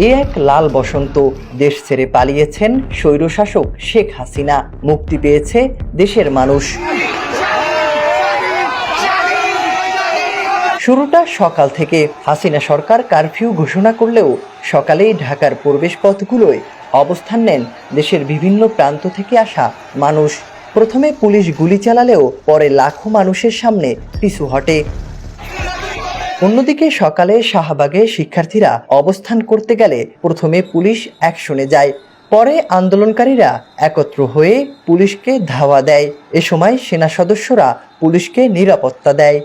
এক লাল বসন্ত। দেশ ছেড়ে পালিয়েছেন স্বৈরশাসক শেখ হাসিনা, মুক্তি পেয়েছে দেশের মানুষ। শুরুটা সকাল থেকে। হাসিনা সরকার কারফিউ ঘোষণা করলেও সকালেই ঢাকার প্রবেশ পথগুলোয় অবস্থান নেন দেশের বিভিন্ন প্রান্ত থেকে আসা মানুষ। প্রথমে পুলিশ গুলি চালালেও পরে লাখো মানুষের সামনে পিছু হটে। অন্যদিকে সকালে শাহবাগে শিক্ষার্থীরা অবস্থান করতে গেলে প্রথমে পুলিশ অ্যাকশনে যায়, পরে আন্দোলনকারীরা একত্র হয়ে পুলিশকে ধাওয়া দেয়। এ সময় সেনা সদস্যরা পুলিশকে নিরাপত্তা দেয়।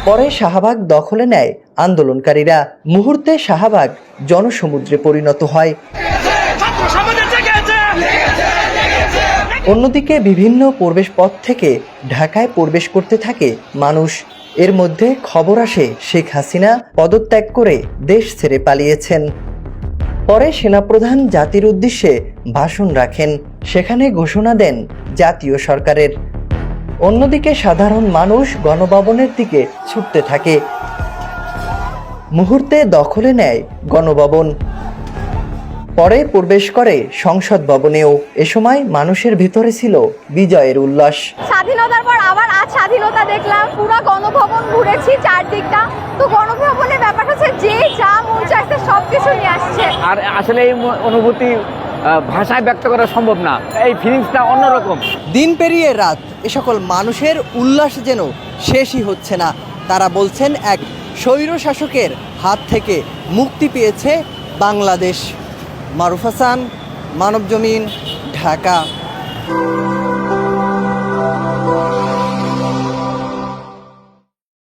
পরে শাহবাগ দখলে নেয় আন্দোলনকারীরা। মুহূর্তে শাহবাগ জনসমুদ্রে পরিণত হয়। অন্যদিকে বিভিন্ন প্রবেশ পথ থেকে ঢাকায় প্রবেশ করতে থাকে মানুষ। এর মধ্যে খবর আসে শেখ হাসিনা পদত্যাগ করে দেশ ছেড়ে পালিয়েছেন। পরে সেনাপ্রধান জাতির উদ্দেশ্যে ভাষণ রাখেন, সেখানে ঘোষণা দেন জাতীয় সরকারের। অন্যদিকে সাধারণ মানুষ গণভবনের দিকে ছুটতে থাকে। মুহূর্তে দখলে নেয় গণভবন, পরে প্রবেশ করে সংসদ ভবনেও। এ সময় মানুষের ভিতরে ছিল বিজয়ের উল্লাস। স্বাধীনতার পর আবার আজ স্বাধীনতা দেখলাম, পুরো গণভবন ঘুরেছি চারদিকটা। তো গণভবনের ব্যাপার হচ্ছে যে যা মন চাইছে সবকিছু নিয়ে আসছে। আর আসলে এই অনুভূতি ভাষায় ব্যক্ত করা সম্ভব না, এই ফিলিংসটা অন্যরকম। দিন পেরিয়ে রাত, এ সকল মানুষের উল্লাস যেন শেষই হচ্ছে না। তারা বলছেন এক স্বৈর শাসকের হাত থেকে মুক্তি পেয়েছে বাংলাদেশ। মারুফ হাসান, মানবজমিন, ঢাকা।